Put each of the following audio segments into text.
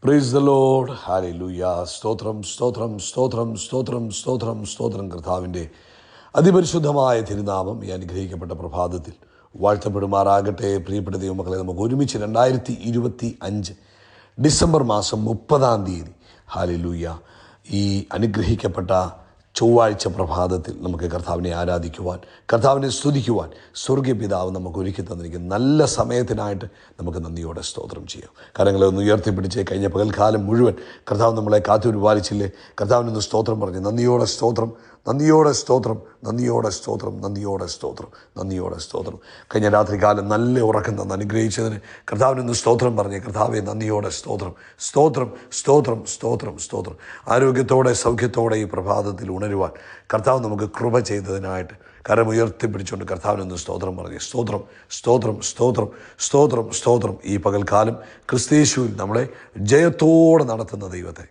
Praise the Lord. Hallelujah. സ്തോത്രം സ്തോത്രം സ്തോത്രം സ്തോത്രം സ്തോത്രം സ്തോത്രം. കർത്താവിൻ്റെ അതിപരിശുദ്ധമായ തിരുനാമം ഈ അനുഗ്രഹിക്കപ്പെട്ട പ്രഭാതത്തിൽ വാഴ്ത്തപ്പെടുമാറാകട്ടെ. പ്രിയപ്പെട്ട ദൈവമക്കളെ, നമുക്ക് ഒരുമിച്ച് 2025 ഡിസംബർ മാസം 30 ഹല്ലേലൂയ ഈ അനുഗ്രഹിക്കപ്പെട്ട ചൊവ്വാഴ്ച പ്രഭാതത്തിൽ നമുക്ക് കർത്താവിനെ ആരാധിക്കുവാൻ, കർത്താവിനെ സ്തുതിക്കുവാൻ സ്വർഗീയ പിതാവ് നമുക്ക് ഒരുക്കി തന്നിരിക്കുന്ന നല്ല സമയത്തിനായിട്ട് നമുക്ക് നന്ദിയോടെ സ്തോത്രം ചെയ്യാം. കരങ്ങളെ ഒന്ന് ഉയർത്തിപ്പിടിച്ച് കഴിഞ്ഞ പകൽക്കാലം മുഴുവൻ കർത്താവ് നമ്മളെ കാത്തുപരിപാലിച്ചില്ലേ? കർത്താവിനൊന്ന് സ്തോത്രം പറഞ്ഞ് നന്ദിയോടെ സ്തോത്രം, നന്ദിയോടെ സ്തോത്രം, നന്ദിയോടെ സ്തോത്രം, നന്ദിയോടെ സ്തോത്രം, നന്ദിയോടെ സ്തോത്രം. കഴിഞ്ഞ രാത്രികാലം നല്ല ഉറക്കം തന്ന് അനുഗ്രഹിച്ചതിന് കർത്താവിനൊന്ന് സ്തോത്രം പറഞ്ഞ് കർത്താവെ നന്ദിയോടെ സ്തോത്രം, സ്തോത്രം, സ്തോത്രം, സ്തോത്രം, സ്തോത്രം. ആരോഗ്യത്തോടെ സൗഖ്യത്തോടെ ഈ പ്രഭാതത്തിൽ ഉണരുവാൻ കർത്താവ് നമുക്ക് കൃപ ചെയ്തതിനായിട്ട് കരമുയർത്തിപ്പിടിച്ചുകൊണ്ട് കർത്താവിനൊന്ന് സ്തോത്രം പറഞ്ഞ് സ്തോത്രം, സ്തോത്രം, സ്തോത്രം, സ്തോത്രം, സ്തോത്രം. ഈ പകൽക്കാലം ക്രിസ്തയേശുവിൽ നമ്മളെ ജയത്തോടെ നടത്തുന്ന ദൈവത്തെ,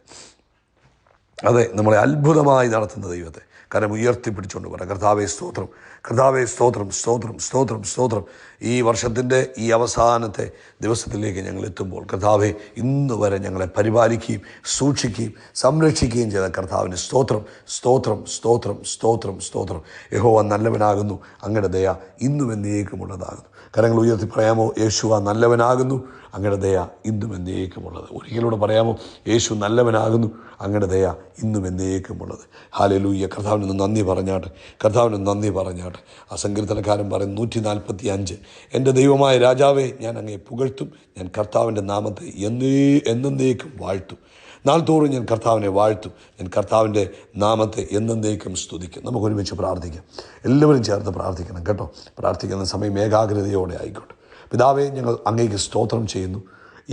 അതെ, നമ്മളെ അത്ഭുതമായി നടത്തുന്ന ദൈവത്തെ കരം ഉയർത്തിപ്പിടിച്ചുകൊണ്ട് പറയാം കർത്താവേ സ്തോത്രം, കർത്താവേ സ്തോത്രം, സ്തോത്രം, സ്തോത്രം, സ്തോത്രം. ഈ വർഷത്തിൻ്റെ ഈ അവസാനത്തെ ദിവസത്തിലേക്ക് ഞങ്ങൾ എത്തുമ്പോൾ കർത്താവെ ഇന്ന് വരെ ഞങ്ങളെ പരിപാലിക്കുകയും സൂക്ഷിക്കുകയും സംരക്ഷിക്കുകയും ചെയ്ത കർത്താവിന് സ്തോത്രം, സ്തോത്രം, സ്തോത്രം, സ്തോത്രം, സ്തോത്രം. യഹോവ നല്ലവനാകുന്നു, അങ്ങയുടെ ദയ ഇന്നും എന്നേക്കുമുള്ളതാകുന്നു. കരങ്ങൾ ഉയർത്തി പറയാമോ? യേശുവ നല്ലവനാകുന്നു, അങ്ങയുടെ ദയ ഇന്നും എന്നേക്കുമുള്ളത്. ഒരിക്കലൂടെ പറയാമോ? യേശു നല്ലവനാകുന്നു, അങ്ങയുടെ ദയ ഇന്നും എന്നേക്കുമുള്ളത്. ഹല്ലേലൂയ. കർത്താവിനൊന്ന് നന്ദി പറഞ്ഞാട്ടെ, കർത്താവിനൊന്ന് നന്ദി പറഞ്ഞാട്ടെ. ആ സങ്കീർത്തനക്കാരൻ പറയും 145, എൻ്റെ ദൈവമായ രാജാവേ, ഞാൻ അങ്ങയെ പുകഴ്ത്തും, ഞാൻ കർത്താവിൻ്റെ നാമത്തെ എന്നേക്കും വാഴ്ത്തും. നാൾ തോറും ഞാൻ കർത്താവിനെ വാഴ്ത്തും, ഞാൻ കർത്താവിൻ്റെ നാമത്തെ എന്നേക്കും സ്തുതിക്കും. നമുക്കൊരുമിച്ച് പ്രാർത്ഥിക്കാം. എല്ലാവരും ചേർത്ത് പ്രാർത്ഥിക്കണം കേട്ടോ. പ്രാർത്ഥിക്കുന്ന സമയം ഏകാഗ്രതയോടെ ആയിക്കോട്ടെ. പിതാവേ, ഞങ്ങൾ അങ്ങേക്ക് സ്തോത്രം ചെയ്യുന്നു.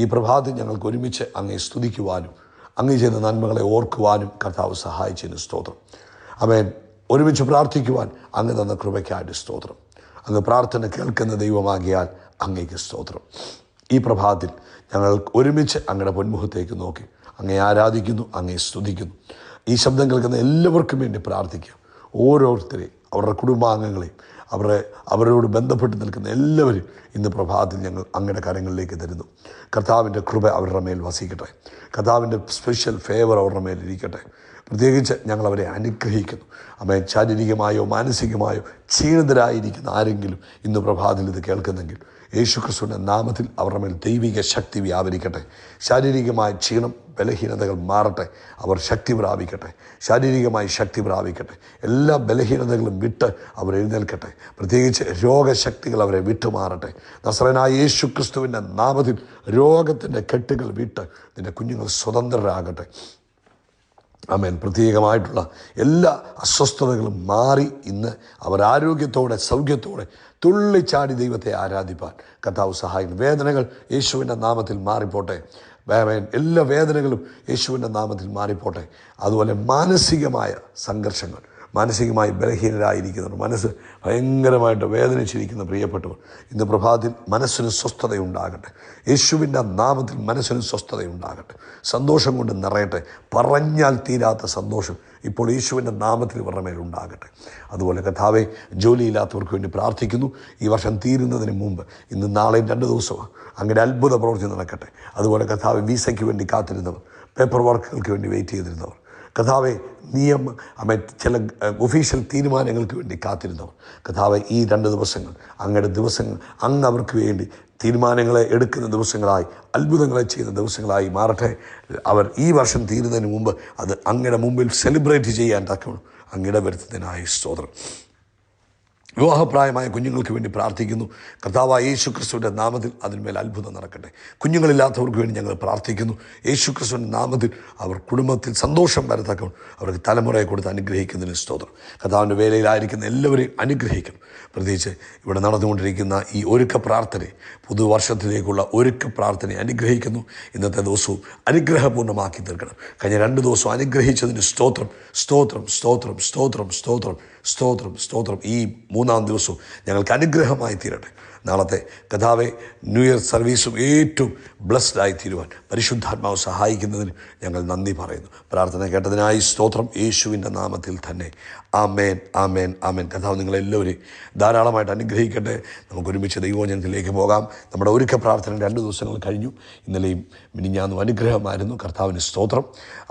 ഈ പ്രഭാതത്തിൽ ഞങ്ങൾക്ക് ഒരുമിച്ച് അങ്ങയെ സ്തുതിക്കുവാനും അങ്ങ് ചെയ്ത നന്മകളെ ഓർക്കുവാനും കർത്താവ് സഹായിച്ചതിന് സ്തോത്രം. ആമേൻ. ഒരുമിച്ച് പ്രാർത്ഥിക്കുവാൻ അങ്ങ് തന്ന കൃപയ്ക്കായിട്ട് സ്തോത്രം. അങ്ങ് പ്രാർത്ഥന കേൾക്കുന്ന ദൈവമാകിയാൽ അങ്ങേക്ക് സ്തോത്രം. ഈ പ്രഭാതത്തിൽ ഞങ്ങൾ ഒരുമിച്ച് അങ്ങയുടെ പൊന്മുഖത്തേക്ക് നോക്കി അങ്ങയെ ആരാധിക്കുന്നു, അങ്ങയെ സ്തുതിക്കുന്നു. ഈ ശബ്ദം കേൾക്കുന്ന എല്ലാവർക്കും വേണ്ടി പ്രാർത്ഥിക്കാം. ഓരോരുത്തരെയും, അവരുടെ കുടുംബാംഗങ്ങളെയും, അവരോട് ബന്ധപ്പെട്ട് നിൽക്കുന്ന എല്ലാവരും ഇന്ന് പ്രഭാതത്തിൽ ഞങ്ങൾ അങ്ങയുടെ കരങ്ങളിലേക്ക് തരുന്നു. കർത്താവിൻ്റെ കൃപ അവരുടെ മേൽ വസിക്കട്ടെ. കർത്താവിൻ്റെ സ്പെഷ്യൽ ഫേവർ അവരുടെ മേൽ ഇരിക്കട്ടെ. പ്രത്യേകിച്ച് ഞങ്ങൾ അവരെ അനുഗ്രഹിക്കുന്നു. ആമേൻ. ശാരീരികമായോ മാനസികമായോ ക്ഷീണിതരായിരിക്കുന്ന ആരെങ്കിലും ഇന്ന് പ്രഭാതത്തിൽ ഇത് കേൾക്കുന്നെങ്കിൽ യേശുക്രിസ്തുവിൻ്റെ നാമത്തിൽ അവരുടെ മേൽ ദൈവിക ശക്തി വ്യാപരിക്കട്ടെ. ശാരീരികമായ ക്ഷീണം, ബലഹീനതകൾ മാറട്ടെ. അവർ ശക്തി പ്രാപിക്കട്ടെ, ശാരീരികമായി ശക്തി പ്രാപിക്കട്ടെ. എല്ലാ ബലഹീനതകളും വിട്ട് അവർ എഴുന്നേൽക്കട്ടെ. പ്രത്യേകിച്ച് രോഗശക്തികൾ അവരെ വിട്ടുമാറട്ടെ. നസറേനായ യേശുക്രിസ്തുവിൻ്റെ നാമത്തിൽ രോഗത്തിൻ്റെ കെട്ടുകൾ വിട്ട് നിൻ്റെ കുഞ്ഞുങ്ങൾ സ്വതന്ത്രരാകട്ടെ. ആമേൻ. പ്രത്യേകമായിട്ടുള്ള എല്ലാ അസ്വസ്ഥതകളും മാറി ഇന്ന് അവർ ആരോഗ്യത്തോടെ സൗഖ്യത്തോടെ തുള്ളിച്ചാടി ദൈവത്തെ ആരാധിപ്പാൻ കർത്താവ് സഹായിക്കും. വേദനകൾ യേശുവിൻ്റെ നാമത്തിൽ മാറിപ്പോട്ടെ. എല്ലാ വേദനകളും യേശുവിൻ്റെ നാമത്തിൽ മാറിപ്പോട്ടെ. അതുപോലെ മാനസികമായ സംഘർഷങ്ങൾ, മാനസികമായി ബലഹീനരായിരിക്കുന്നവർ, മനസ്സ് ഭയങ്കരമായിട്ട് വേദനിച്ചിരിക്കുന്ന പ്രിയപ്പെട്ടവർ ഇന്ന് പ്രഭാതത്തിൽ മനസ്സിന് സ്വസ്ഥതയുണ്ടാകട്ടെ. യേശുവിൻ്റെ നാമത്തിൽ മനസ്സിന് സ്വസ്ഥതയുണ്ടാകട്ടെ. സന്തോഷം കൊണ്ട് നിറയട്ടെ. പറഞ്ഞാൽ തീരാത്ത സന്തോഷം ഇപ്പോൾ യേശുവിൻ്റെ നാമത്തിൽ ഇവരുടെ മേലുണ്ടാകട്ടെ. അതുപോലെ കർത്താവെ, ജോലിയില്ലാത്തവർക്ക് വേണ്ടി പ്രാർത്ഥിക്കുന്നു. ഈ വർഷം തീരുന്നതിന് മുമ്പ് ഇന്ന് നാളെയും 2 ദിവസമാണ് അങ്ങനെ അത്ഭുത പ്രവൃത്തി നടക്കട്ടെ. അതുപോലെ കർത്താവ്, വിസയ്ക്ക് വേണ്ടി കാത്തിരുന്നവർ, പേപ്പർ വർക്കുകൾക്ക് വേണ്ടി വെയിറ്റ് ചെയ്തിരുന്നവർ, കർത്താവെ, ചില ഒഫീഷ്യൽ തീരുമാനങ്ങൾക്ക് വേണ്ടി കാത്തിരുന്നവർ, കർത്താവെ, ഈ 2 ദിവസങ്ങൾ അങ്ങയുടെ ദിവസങ്ങൾ അങ്ങ് അവർക്ക് വേണ്ടി തീരുമാനങ്ങളെ എടുക്കുന്ന ദിവസങ്ങളായി, അത്ഭുതങ്ങളെ ചെയ്യുന്ന ദിവസങ്ങളായി മാറട്ടെ. അവർ ഈ വർഷം തീരുന്നതിന് മുമ്പ് അത് അങ്ങയുടെ മുമ്പിൽ സെലിബ്രേറ്റ് ചെയ്യാൻ തക്കണം. അങ്ങയുടെ വരുത്തുന്നതിനായി സ്തോത്രം. വിവാഹപ്രായമായ കുഞ്ഞുങ്ങൾക്ക് വേണ്ടി പ്രാർത്ഥിക്കുന്നു. കർത്താവായ യേശുക്രിസ്തുവിൻ്റെ നാമത്തിൽ അതിന്മേൽ അത്ഭുതം നടക്കട്ടെ. കുഞ്ഞുങ്ങളില്ലാത്തവർക്ക് വേണ്ടി ഞങ്ങൾ പ്രാർത്ഥിക്കുന്നു. യേശുക്രിസ്തുവിൻ്റെ നാമത്തിൽ അവർ കുടുംബത്തിൽ സന്തോഷം വരത്തക്കണം. അവർക്ക് തലമുറയെ കൊടുത്ത് അനുഗ്രഹിക്കുന്നതിന് സ്തോത്രം. കർത്താവിൻ്റെ വേലയിലായിരിക്കുന്ന എല്ലാവരെയും അനുഗ്രഹിക്കണം. പ്രത്യേകിച്ച് ഇവിടെ നടന്നുകൊണ്ടിരിക്കുന്ന ഈ ഒരുക്ക പ്രാർത്ഥനയെ, പുതുവർഷത്തിലേക്കുള്ള ഒരുക്ക പ്രാർത്ഥനയെ അനുഗ്രഹിക്കുന്നു. ഇന്നത്തെ ദിവസവും അനുഗ്രഹപൂർണ്ണമാക്കി തീർക്കണം. കഴിഞ്ഞ 2 ദിവസവും അനുഗ്രഹിച്ചതിന് സ്തോത്രം, സ്തോത്രം, സ്തോത്രം, സ്തോത്രം, സ്തോത്രം, സ്തോത്രം, സ്തോത്രം. ഈ 3-ാം ദിവസവും ഞങ്ങൾക്ക് അനുഗ്രഹമായി തീരട്ടെ. നാളത്തെ കഥാവെ ന്യൂ ഇയർ സർവീസും ഏറ്റവും ബ്ലസ്ഡ് ആയി തീരുവാൻ പരിശുദ്ധാത്മാവ് സഹായിക്കുന്നതിന് ഞങ്ങൾ നന്ദി പറയുന്നു. പ്രാർത്ഥന കേട്ടതിനായി സ്തോത്രം, യേശുവിൻ്റെ നാമത്തിൽ തന്നെ. ആമേൻ, ആമേൻ, ആമേൻ. കഥാവ് നിങ്ങളെല്ലാവരെയും ധാരാളമായിട്ട് അനുഗ്രഹിക്കട്ടെ. നമുക്കൊരുമിച്ച് ദൈവവചനത്തിലേക്ക് പോകാം. നമ്മുടെ ഒരുക്ക പ്രാർത്ഥന 2 ദിവസങ്ങൾ കഴിഞ്ഞു. ഇന്നലെയും മിനിഞ്ഞാന്നും അനുഗ്രഹമായിരുന്നു. കർത്താവിന് സ്തോത്രം.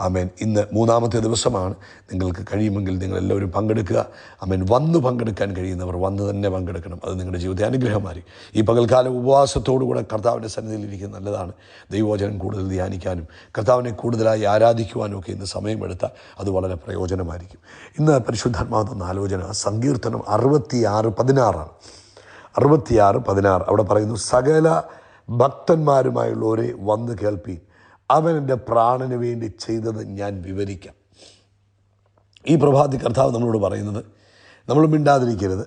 ആമേൻ. ഇന്ന് 3-ാമത്തെ ദിവസമാണ്. നിങ്ങൾക്ക് കഴിയുമെങ്കിൽ നിങ്ങളെല്ലാവരും പങ്കെടുക്കുക. ആമേൻ. വന്ന് പങ്കെടുക്കാൻ കഴിയുന്നവർ വന്ന് തന്നെ പങ്കെടുക്കണം. അത് നിങ്ങളുടെ ജീവിതത്തെ അനുഗ്രഹമായി. ഈ പകൽക്കാലം ഉപവാസത്തോടുകൂടെ കർത്താവിൻ്റെ സന്നിധിയിൽ ഇരിക്കുന്നത് നല്ലതാണ്. ദൈവവചനം കൂടുതൽ ധ്യാനിക്കാനും കർത്താവിനെ കൂടുതലായി ആരാധിക്കുവാനും ഒക്കെ ഇന്ന് സമയമെടുത്താൽ അത് വളരെ പ്രയോജനമായിരിക്കും. ഇന്ന് പരിശുദ്ധാത്മാവ് തന്ന ആലോചന സങ്കീർത്തനം 66:16 66:16. അവിടെ പറയുന്നു, സകല ഭക്തന്മാരുമായുള്ളവരെ വന്ന് കേൾപ്പീൻ, അവൻ എൻ്റെ പ്രാണന് വേണ്ടി ചെയ്തത് ഞാൻ വിവരിക്കാം. ഈ പ്രഭാതി കർത്താവ് നമ്മളോട് പറയുന്നത്, നമ്മൾ മിണ്ടാതിരിക്കരുത്.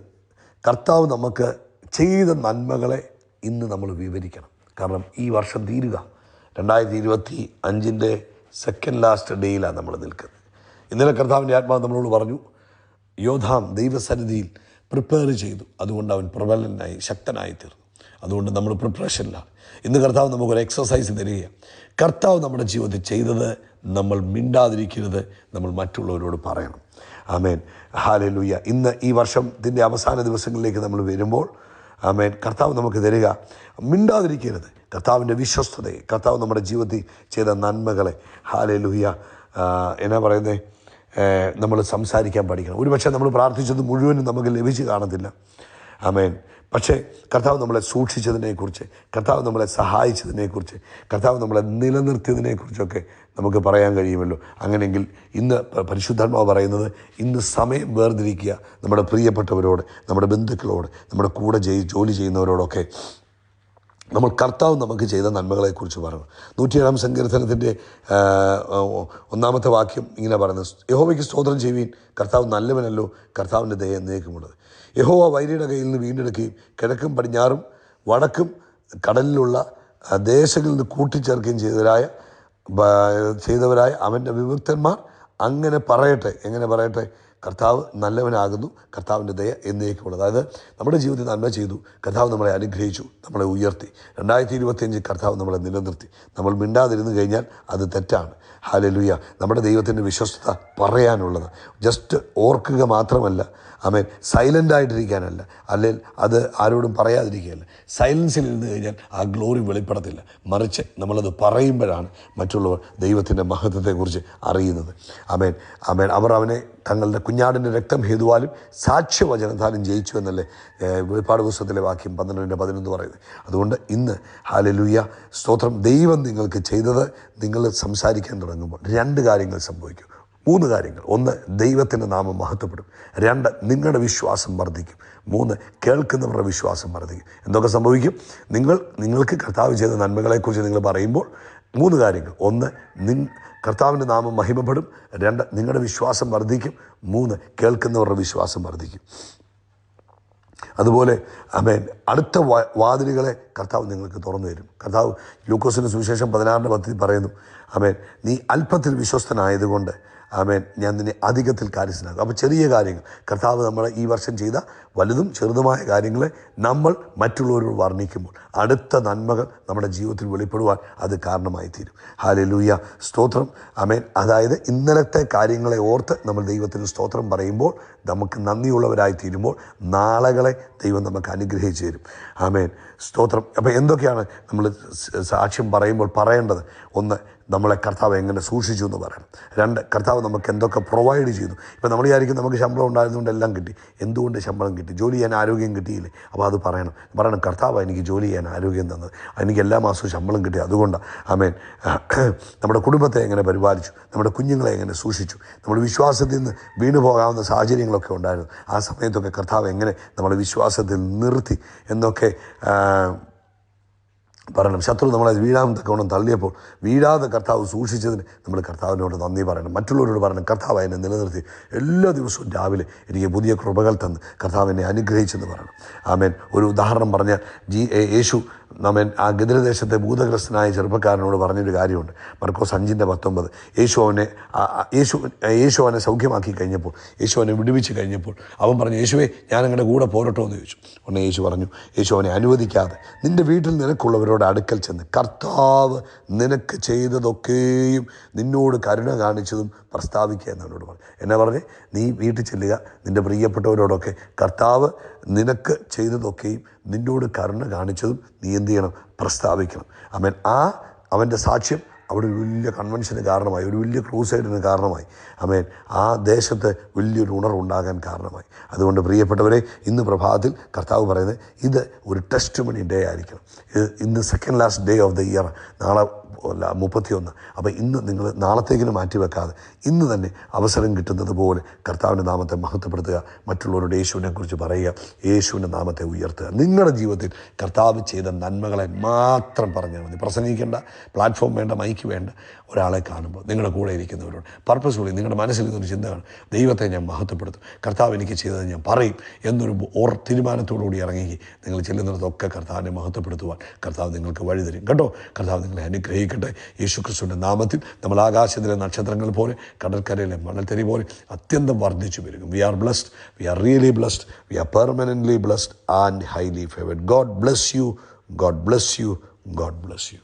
കർത്താവ് നമുക്ക് ചെയ്ത നന്മകളെ ഇന്ന് നമ്മൾ വിവരിക്കണം. കാരണം ഈ വർഷം തീരുക 2025 സെക്കൻഡ് ലാസ്റ്റ് ഡേയിലാണ് നമ്മൾ നിൽക്കുന്നത്. ഇന്നലെ കർത്താവിൻ്റെ ആത്മാവ് നമ്മളോട് പറഞ്ഞു, യോദ്ധാം ദൈവസന്നിധിയിൽ പ്രിപ്പയർ ചെയ്തു, അതുകൊണ്ട് അവൻ പ്രബലനായി ശക്തനായി തീർന്നു. അതുകൊണ്ട് നമ്മൾ പ്രിപ്പറേഷനിലാണ്. ഇന്ന് കർത്താവ് നമുക്കൊരു എക്സസൈസ് തരികയാണ്. കർത്താവ് നമ്മുടെ ജീവിതത്തിൽ ചെയ്തത് നമ്മൾ മിണ്ടാതിരിക്കരുത്, നമ്മൾ മറ്റുള്ളവരോട് പറയണം. ആമേൻ, ഹല്ലേലൂയ. ഇന്ന് ഈ വർഷത്തിൻ്റെ അവസാന ദിവസങ്ങളിലേക്ക് നമ്മൾ വരുമ്പോൾ ആമേൻ, കർത്താവ് നമുക്ക് തരിക, മിണ്ടാതിരിക്കരുത്. കർത്താവിൻ്റെ വിശ്വസ്തതയെ, കർത്താവ് നമ്മുടെ ജീവിതത്തിൽ ചെയ്ത നന്മകളെ, ഹല്ലേലൂയ, എന്നാ പറയുന്നത്, നമ്മൾ സംസാരിക്കാൻ പഠിക്കണം. ഒരുപക്ഷെ നമ്മൾ പ്രാർത്ഥിച്ചത് മുഴുവനും നമുക്ക് ലഭിച്ച് കാണത്തില്ല. ആമേൻ. പക്ഷേ കർത്താവ് നമ്മളെ സൂക്ഷിച്ചതിനെക്കുറിച്ച്, കർത്താവ് നമ്മളെ സഹായിച്ചതിനെക്കുറിച്ച്, കർത്താവ് നമ്മളെ നിലനിർത്തിയതിനെക്കുറിച്ചൊക്കെ നമുക്ക് പറയാൻ കഴിയുമല്ലോ. അങ്ങനെയെങ്കിൽ ഇന്ന് പരിശുദ്ധാത്മാവ് പറയുന്നത്, ഇന്ന് സമയം വേർതിരിക്കുക. നമ്മുടെ പ്രിയപ്പെട്ടവരോട്, നമ്മുടെ ബന്ധുക്കളോട്, നമ്മുടെ കൂടെ ജോലി ചെയ്യുന്നവരോടൊക്കെ നമ്മൾ കർത്താവ് നമുക്ക് ചെയ്ത നന്മകളെക്കുറിച്ച് പറയണം. 107-ാം സങ്കീർത്തനത്തിൻ്റെ 1-ാമത്തെ വാക്യം ഇങ്ങനെ പറയുന്നത്, യഹോവയ്ക്ക് സ്തോത്രം ചെയ്യുവീൻ, കർത്താവ് നല്ലവനല്ലോ, കർത്താവിൻ്റെ ദയ എന്നേക്കുമുള്ളത്. യഹോവ വൈരിയുടെ കയ്യിൽ നിന്ന് വീണ്ടെടുക്കുകയും കിഴക്കും പടിഞ്ഞാറും വടക്കും കടലിലുള്ള ദേശങ്ങളിൽ നിന്ന് കൂട്ടിച്ചേർക്കുകയും ചെയ്തവരായ അവൻ്റെ വിമുക്തന്മാർ അങ്ങനെ പറയട്ടെ. എങ്ങനെ പറയട്ടെ? കർത്താവ് നല്ലവനാകുന്നു, കർത്താവിൻ്റെ ദയ എന്നേക്കുമുള്ളത്. അതായത് നമ്മുടെ ജീവിതത്തിൽ നന്മ ചെയ്തു, കർത്താവ് നമ്മളെ അനുഗ്രഹിച്ചു, നമ്മളെ ഉയർത്തി. 2025 കർത്താവ് നമ്മളെ നിലനിർത്തി. നമ്മൾ മിണ്ടാതിരുന്നു കഴിഞ്ഞാൽ അത് തെറ്റാണ്. ഹല്ലേലൂയ. നമ്മുടെ ദൈവത്തിൻ്റെ വിശ്വസ്തത പറയാനുള്ളത് ജസ്റ്റ് ഓർക്കുക മാത്രമല്ല, ആമേൻ, സൈലൻ്റായിട്ടിരിക്കാനല്ല, അല്ലെങ്കിൽ അത് ആരോടും പറയാതിരിക്കുകയല്ല. സൈലൻസിൽ ഇരുന്ന് കഴിഞ്ഞാൽ ആ ഗ്ലോറി വെളിപ്പെടത്തില്ല. മറിച്ച് നമ്മളത് പറയുമ്പോഴാണ് മറ്റുള്ളവർ ദൈവത്തിൻ്റെ മഹത്വത്തെക്കുറിച്ച് അറിയുന്നത്. ആമേൻ, ആമേൻ. അവർ അവനെ തങ്ങളുടെ കുഞ്ഞാടിൻ്റെ രക്തം ഹേതുവാലും സാക്ഷ്യവചനത്താലും ജയിച്ചു എന്നല്ലേ വെളിപ്പാട് പുസ്തകത്തിലെ വാക്യം 12:11 പറയുന്നത്. അതുകൊണ്ട് ഇന്ന് ഹല്ലേലൂയ, സ്തോത്രം, ദൈവം നിങ്ങൾക്ക് ചെയ്തത് നിങ്ങൾ സംസാരിക്കാൻ തുടങ്ങുമ്പോൾ 2 കാര്യങ്ങൾ സംഭവിക്കും. 3 കാര്യങ്ങൾ. 1, ദൈവത്തിൻ്റെ നാമം മഹത്വപ്പെടും. 2, നിങ്ങളുടെ വിശ്വാസം വർദ്ധിക്കും. 3, കേൾക്കുന്നവരുടെ വിശ്വാസം വർദ്ധിക്കും. എന്തൊക്കെ സംഭവിക്കും? നിങ്ങൾക്ക് കർത്താവ് ചെയ്ത നന്മകളെക്കുറിച്ച് നിങ്ങൾ പറയുമ്പോൾ 3 കാര്യങ്ങൾ. 1, കർത്താവിൻ്റെ നാമം മഹിമപ്പെടും. 2, നിങ്ങളുടെ വിശ്വാസം വർദ്ധിക്കും. 3, കേൾക്കുന്നവരുടെ വിശ്വാസം വർദ്ധിക്കും. അതുപോലെ ആമേൻ, അടുത്ത വാതിലുകളെ കർത്താവ് നിങ്ങൾക്ക് തുറന്നു തരും. കർത്താവ് ലൂക്കോസിൻ്റെ സുവിശേഷം 16:10 പറയുന്നു, ആമേൻ, നീ അല്പത്തിൽ വിശ്വസ്തനായതുകൊണ്ട് ആമേൻ ഞാൻ നിന്നെ അധികത്തിൽ കാര്യസ്ഥനാകും. അപ്പോൾ ചെറിയ കാര്യങ്ങൾ കർത്താവ് നമ്മളെ ഈ വർഷം ചെയ്ത വലുതും ചെറുതുമായ കാര്യങ്ങളെ നമ്മൾ മറ്റുള്ളവരോട് വർണ്ണിക്കുമ്പോൾ അടുത്ത നന്മകൾ നമ്മുടെ ജീവിതത്തിൽ വെളിപ്പെടുവാൻ അത് കാരണമായി തീരും. ഹല്ലേലൂയ, സ്തോത്രം, ആമേൻ. അതായത് ഇന്നലത്തെ കാര്യങ്ങളെ ഓർത്ത് നമ്മൾ ദൈവത്തിന് സ്തോത്രം പറയുമ്പോൾ, നമുക്ക് നന്ദിയുള്ളവരായി തീരുമ്പോൾ നാളുകളെ ദൈവം നമുക്ക് അനുഗ്രഹിച്ചു തരും. ആമേൻ, സ്തോത്രം. അപ്പോൾ എന്തൊക്കെയാണ് നമ്മൾ സാക്ഷ്യം പറയുമ്പോൾ പറയേണ്ടത്? 1, നമ്മളെ കർത്താവ് എങ്ങനെ സൂക്ഷിച്ചു എന്ന് പറയണം. 2, കർത്താവ് നമുക്ക് എന്തൊക്കെ പ്രൊവൈഡ് ചെയ്തു. ഇപ്പോൾ നമ്മൾ വിചാരിക്കും നമുക്ക് ശമ്പളം ഉണ്ടായിരുന്നുകൊണ്ട് എല്ലാം കിട്ടി. എന്തുകൊണ്ട് ശമ്പളം കിട്ടി? ജോലി ചെയ്യാൻ ആരോഗ്യം കിട്ടിയില്ലേ? അപ്പോൾ അത് പറയണം. കർത്താവ് എനിക്ക് ജോലി ചെയ്യാൻ ആരോഗ്യം തന്നത്, എനിക്ക് എല്ലാ മാസവും ശമ്പളം കിട്ടി, അതുകൊണ്ടാണ്. ആമേൻ. നമ്മുടെ കുടുംബത്തെ എങ്ങനെ പരിപാലിച്ചു, നമ്മുടെ കുഞ്ഞുങ്ങളെ എങ്ങനെ സൂക്ഷിച്ചു, നമ്മുടെ വിശ്വാസത്തിൽ നിന്ന് വീണു പോകാവുന്ന സാഹചര്യങ്ങളൊക്കെ ഉണ്ടായിരുന്നു. ആ സമയത്തൊക്കെ കർത്താവ് എങ്ങനെ നമ്മളെ വിശ്വാസത്തിൽ നിർത്തി എന്നൊക്കെ പറയണം. ശത്രു നമ്മളെ വീഴാൻ തക്കവണ്ണം തള്ളിയപ്പോൾ വീഴാതെ കർത്താവ് സൂക്ഷിച്ചതിന് നമ്മൾ കർത്താവിനോട് നന്ദി പറയണം. മറ്റുള്ളവരോട് പറയണം, കർത്താവ് എന്നെ നിലനിർത്തി എല്ലാ ദിവസവും രാവിലെ എനിക്ക് പുതിയ കൃപകൾ തന്ന് കർത്താവ് എന്നെ അനുഗ്രഹിച്ചെന്ന് പറയണം. ആമേൻ. ഒരു ഉദാഹരണം പറഞ്ഞാൽ യേശു നമ്മൻ ആ ഗദരദേശത്തെ ഭൂതഗ്രസ്തനായ ചെറുപ്പക്കാരനോട് പറഞ്ഞൊരു കാര്യമുണ്ട്. മർക്കോസ് 5:19. യേശു അവനെ സൗഖ്യമാക്കി കഴിഞ്ഞപ്പോൾ, യേശു അവനെ വിടുവിച്ച് കഴിഞ്ഞപ്പോൾ അവൻ പറഞ്ഞു, യേശുവേ ഞാൻ അങ്ങയുടെ കൂടെ പോരട്ടോ എന്ന് ചോദിച്ചു. ഉടനെ യേശു അവനെ അനുവദിക്കാതെ നിൻ്റെ വീട്ടിൽ നിനക്കുള്ളവരോട് അടുക്കൽ ചെന്ന് കർത്താവ് നിനക്ക് ചെയ്തതൊക്കെയും നിന്നോട് കരുണ കാണിച്ചതും പ്രസ്താവിക്കുക എന്നവനോട് പറഞ്ഞു. എന്നാ പറഞ്ഞേ? നീ വീട്ടിൽ ചെല്ലുക, നിൻ്റെ പ്രിയപ്പെട്ടവരോടൊക്കെ കർത്താവ് നിനക്ക് ചെയ്തതൊക്കെയും നിന്നോട് കരുണ കാണിച്ചതും നീ എന്ത് ചെയ്യണം? പ്രസ്താവിക്കണം. അവൻ്റെ സാക്ഷ്യം അവിടെ ഒരു വലിയ കൺവെൻഷന് കാരണമായി, ഒരു വലിയ ക്രൂസൈഡിന് കാരണമായി. ആ ദേശത്ത് വലിയൊരു ഉണർവുണ്ടാകാൻ കാരണമായി. അതുകൊണ്ട് പ്രിയപ്പെട്ടവരെ, ഇന്ന് പ്രഭാതത്തിൽ കർത്താവ് പറയുന്നത് ഇത് ഒരു ടെസ്റ്റ് മണി ഡേ ആയിരിക്കണം. ഇന്ന് second last day of the year, നാളെ 31. അപ്പോൾ ഇന്ന് നിങ്ങൾ നാളത്തേക്കിന് മാറ്റിവെക്കാതെ ഇന്ന് തന്നെ അവസരം കിട്ടുന്നത് പോലെ കർത്താവിൻ്റെ നാമത്തെ മഹത്വപ്പെടുത്തുക, മറ്റുള്ളവരുടെ യേശുവിനെ കുറിച്ച് പറയുക, യേശുവിൻ്റെ നാമത്തെ ഉയർത്തുക. നിങ്ങളുടെ ജീവിതത്തിൽ കർത്താവ് ചെയ്ത നന്മകളെ മാത്രം പറഞ്ഞാൽ മതി. പ്രസംഗിക്കേണ്ട, പ്ലാറ്റ്ഫോം വേണ്ട, മൈക്ക് വേണ്ട. ഒരാളെ കാണുമ്പോൾ നിങ്ങളുടെ കൂടെ ഇരിക്കുന്നവരോട് പർപ്പസ്ഫുള്ളി നിങ്ങളുടെ മനസ്സിൽ നിന്നൊരു ചിന്തയാണ്, ദൈവത്തെ ഞാൻ മഹത്വപ്പെടുത്തും, കർത്താവ് എനിക്ക് ചെയ്തത് ഞാൻ പറയും എന്നൊരു തീരുമാനത്തോടുകൂടി ഇറങ്ങി നിങ്ങൾ ചെല്ലുന്നിടത്തൊക്കെ കർത്താവിനെ മഹത്വപ്പെടുത്തുവാൻ കർത്താവ് നിങ്ങൾക്ക് വഴി തരും കേട്ടോ. കർത്താവ് നിങ്ങളെ അനുഗ്രഹിക്കട്ടെ. യേശുക്രിസ്തുവിൻ്റെ നാമത്തിൽ നമ്മൾ ആകാശത്തിലെ നക്ഷത്രങ്ങൾ പോലെ, കടൽക്കരയിലെ മണൽത്തരി പോലെ അത്യന്തം വർദ്ധിച്ചു വരും. We are blessed, we are really blessed, we are permanently blessed and highly favoured. God bless you, God bless you, God bless U.